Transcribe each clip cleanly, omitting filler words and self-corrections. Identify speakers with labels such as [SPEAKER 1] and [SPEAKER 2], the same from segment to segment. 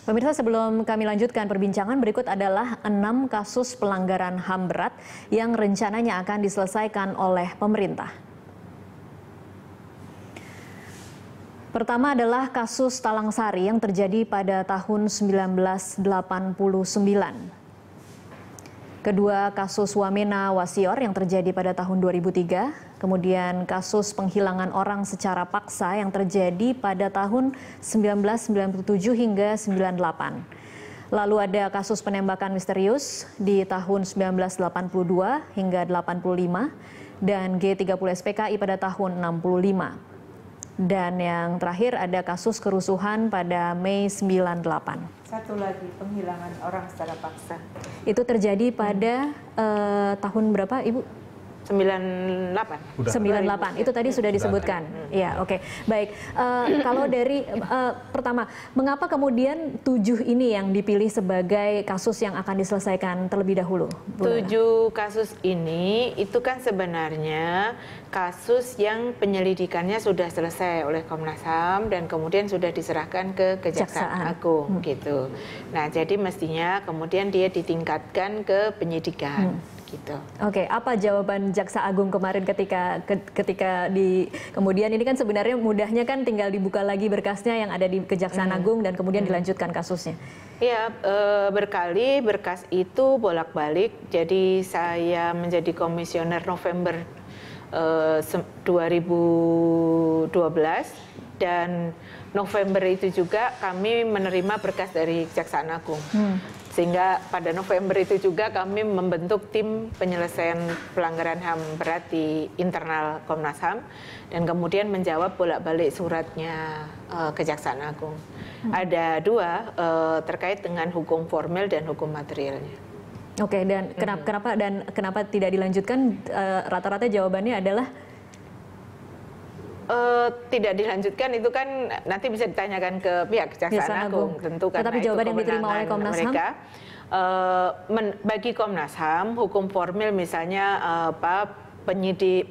[SPEAKER 1] Pemirsa, sebelum kami lanjutkan perbincangan, berikut adalah 6 kasus pelanggaran HAM berat yang rencananya akan diselesaikan oleh pemerintah. Pertama adalah kasus Talang Sari yang terjadi pada tahun 1989. Kedua, kasus Wamena Wasior yang terjadi pada tahun 2003. Kemudian kasus penghilangan orang secara paksa yang terjadi pada tahun 1997 hingga 98. Lalu ada kasus penembakan misterius di tahun 1982 hingga 85 dan G30 SPKI pada tahun 65. Dan yang terakhir ada kasus kerusuhan pada Mei 98.
[SPEAKER 2] Satu lagi, penghilangan orang secara paksa.
[SPEAKER 1] Itu terjadi pada tahun berapa, Ibu?
[SPEAKER 2] 98.
[SPEAKER 1] 98. Itu tadi sudah disebutkan. Ya, oke. Baik. Kalau dari pertama, mengapa kemudian 7 ini yang dipilih sebagai kasus yang akan diselesaikan terlebih dahulu?
[SPEAKER 2] 7 kasus ini itu kan sebenarnya kasus yang penyelidikannya sudah selesai oleh Komnas HAM dan kemudian sudah diserahkan ke Kejaksaan Agung gitu. Nah, jadi mestinya kemudian dia ditingkatkan ke penyidikan. Gitu.
[SPEAKER 1] Oke, apa jawaban Jaksa Agung kemarin ketika kemudian ini kan sebenarnya mudahnya kan tinggal dibuka lagi berkasnya yang ada di Kejaksaan Agung dan kemudian dilanjutkan kasusnya.
[SPEAKER 2] Iya, berkali berkas itu bolak-balik. Jadi saya menjadi komisioner November 2012 dan November itu juga kami menerima berkas dari Kejaksaan Agung. Sehingga pada November itu juga kami membentuk tim penyelesaian pelanggaran HAM berat di internal Komnas HAM dan kemudian menjawab bolak-balik suratnya Kejaksaan Agung. Ada 2 terkait dengan hukum formil dan hukum materialnya.
[SPEAKER 1] Oke, dan kenapa tidak dilanjutkan? Rata-rata jawabannya adalah
[SPEAKER 2] tidak dilanjutkan itu kan nanti bisa ditanyakan ke pihak Kejaksaan Agung tentu karena
[SPEAKER 1] tetapi jawaban yang diterima oleh Komnas HAM
[SPEAKER 2] bagi Komnas HAM hukum formil misalnya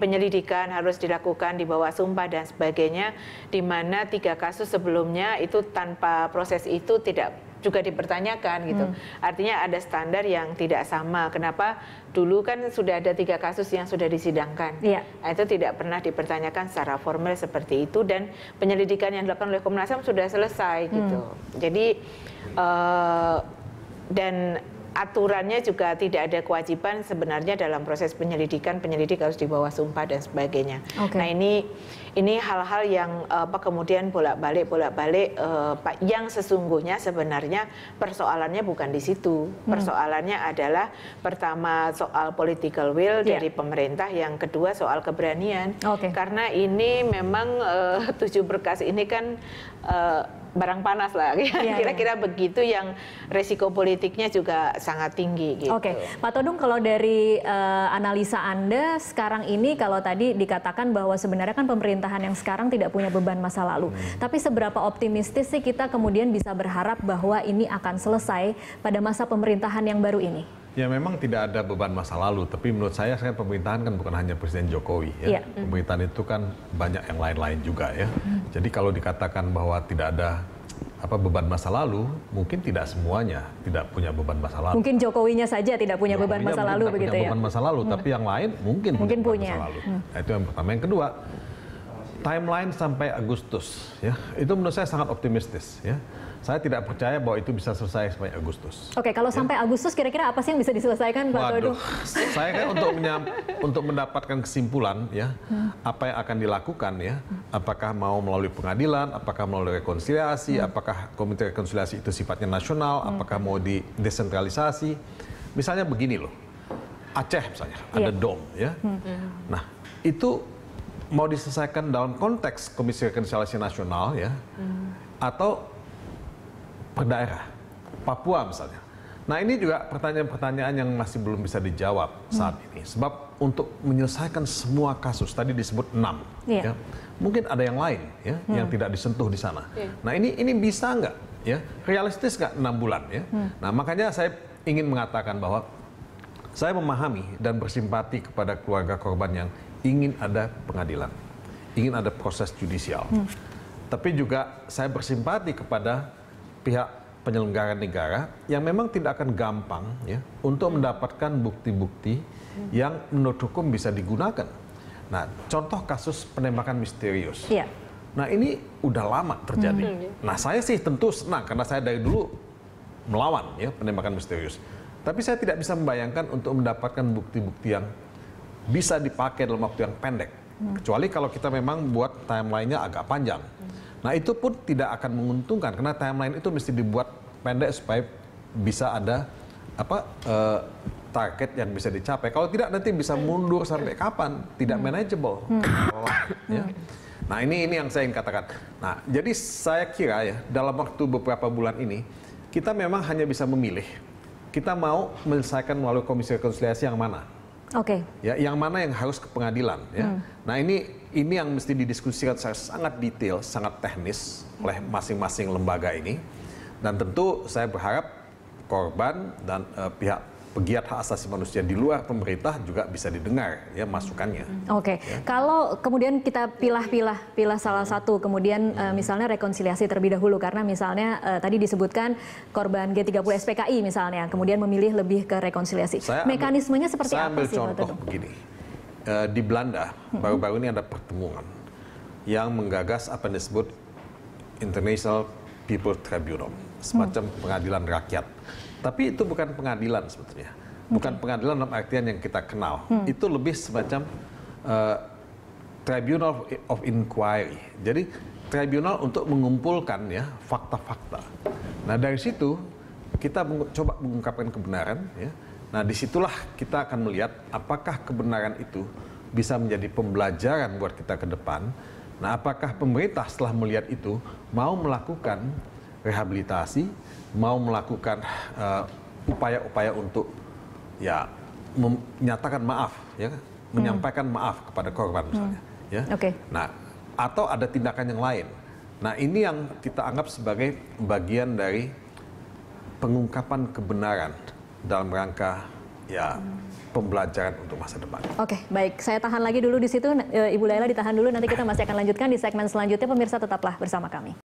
[SPEAKER 2] penyelidikan harus dilakukan di bawah sumpah dan sebagainya, di mana 3 kasus sebelumnya itu tanpa proses itu tidak juga dipertanyakan gitu. Artinya ada standar yang tidak sama. Kenapa dulu kan sudah ada 3 kasus yang sudah disidangkan. Nah, itu tidak pernah dipertanyakan secara formal seperti itu dan penyelidikan yang dilakukan oleh Komnas HAM sudah selesai gitu. Jadi dan aturannya juga tidak ada kewajiban sebenarnya dalam proses penyelidikan, penyelidik harus di bawah sumpah dan sebagainya. Nah, ini hal-hal yang kemudian bolak-balik yang sesungguhnya sebenarnya persoalannya bukan di situ. Persoalannya adalah pertama soal political will dari pemerintah, yang kedua soal keberanian. Karena ini memang 7 berkas ini kan barang panas lah, kira-kira begitu, yang resiko politiknya juga sangat tinggi gitu.
[SPEAKER 1] Pak Todung, kalau dari analisa Anda sekarang ini, kalau tadi dikatakan bahwa sebenarnya kan pemerintahan yang sekarang tidak punya beban masa lalu, tapi seberapa optimistis sih kita kemudian bisa berharap bahwa ini akan selesai pada masa pemerintahan yang baru ini?
[SPEAKER 3] Ya, memang tidak ada beban masa lalu, tapi menurut saya pemerintahan kan bukan hanya Presiden Jokowi ya. Pemerintahan itu kan banyak yang lain-lain juga ya. Jadi kalau dikatakan bahwa tidak ada beban masa lalu, mungkin tidak semuanya tidak punya beban masa lalu.
[SPEAKER 1] Mungkin Jokowinya saja tidak punya beban masa lalu begitu ya.
[SPEAKER 3] Beban masa lalu, tapi yang lain mungkin punya. Masa lalu. Nah, itu yang pertama. Yang kedua, timeline sampai Agustus ya. Itu menurut saya sangat optimistis ya. Saya tidak percaya bahwa itu bisa selesai sampai Agustus.
[SPEAKER 1] Kalau sampai Agustus kira-kira apa sih yang bisa diselesaikan, Pak Todung?
[SPEAKER 3] Saya kan untuk mendapatkan kesimpulan ya, apa yang akan dilakukan ya, apakah mau melalui pengadilan, apakah melalui rekonsiliasi, apakah komite rekonsiliasi itu sifatnya nasional, apakah mau didesentralisasi. Misalnya begini loh, Aceh misalnya ada DOM ya. Nah, itu mau diselesaikan dalam konteks Komisi Rekonsiliasi Nasional ya, atau per daerah, Papua misalnya. Nah, ini juga pertanyaan-pertanyaan yang masih belum bisa dijawab saat ini. Sebab untuk menyelesaikan semua kasus, tadi disebut 6, ya, mungkin ada yang lain ya, yang tidak disentuh di sana. Nah, ini bisa nggak? Ya, realistis nggak 6 bulan? Ya? Nah, makanya saya ingin mengatakan bahwa saya memahami dan bersimpati kepada keluarga korban yang ingin ada pengadilan, ingin ada proses judicial. Tapi juga saya bersimpati kepada pihak penyelenggara negara yang memang tidak akan gampang ya untuk mendapatkan bukti-bukti yang menurut hukum bisa digunakan. Nah, contoh kasus penembakan misterius.
[SPEAKER 1] Iya.
[SPEAKER 3] Nah, ini udah lama terjadi. Nah, saya sih tentu senang karena saya dari dulu melawan ya penembakan misterius. Tapi saya tidak bisa membayangkan untuk mendapatkan bukti-bukti yang bisa dipakai dalam waktu yang pendek. Kecuali kalau kita memang buat timeline-nya agak panjang. Nah, itu pun tidak akan menguntungkan karena timeline itu mesti dibuat pendek supaya bisa ada target yang bisa dicapai. Kalau tidak nanti bisa mundur sampai kapan? Tidak manageable. Ya. Nah, ini yang saya ingin katakan. Nah, jadi saya kira ya dalam waktu beberapa bulan ini kita memang hanya bisa memilih. Kita mau menyelesaikan melalui Komisi Rekonsiliasi yang mana?
[SPEAKER 1] Oke.
[SPEAKER 3] Ya, yang mana yang harus ke pengadilan ya. Nah, ini yang mesti didiskusikan secara sangat detail, sangat teknis oleh masing-masing lembaga ini. Dan tentu saya berharap korban dan pihak pegiat hak asasi manusia di luar pemerintah juga bisa didengar ya masukannya.
[SPEAKER 1] Oke. Ya. Kalau kemudian kita pilah salah satu, kemudian misalnya rekonsiliasi terlebih dahulu karena misalnya tadi disebutkan korban G30 SPKI misalnya, kemudian memilih lebih ke rekonsiliasi. Mekanismenya seperti apa sih?
[SPEAKER 3] Saya ambil contoh begini. Di Belanda baru-baru ini ada pertemuan yang menggagas apa yang disebut International People Tribunal, semacam pengadilan rakyat. Tapi itu bukan pengadilan sebetulnya, bukan pengadilan dalam artian yang kita kenal. Itu lebih semacam Tribunal of Inquiry. Jadi tribunal untuk mengumpulkan ya fakta-fakta. Nah, dari situ kita coba mengungkapkan kebenaran. Ya. Nah, disitulah kita akan melihat apakah kebenaran itu bisa menjadi pembelajaran buat kita ke depan. Nah, apakah pemerintah setelah melihat itu mau melakukan rehabilitasi, mau melakukan upaya-upaya untuk ya menyatakan maaf, ya, menyampaikan maaf kepada korban misalnya, ya. Nah, atau ada tindakan yang lain. Nah, ini yang kita anggap sebagai bagian dari pengungkapan kebenaran dalam rangka ya pembelajaran untuk masa depan.
[SPEAKER 1] Oke, baik. Saya tahan lagi dulu di situ, Ibu Laila ditahan dulu. Nanti kita masih akan lanjutkan di segmen selanjutnya. Pemirsa tetaplah bersama kami.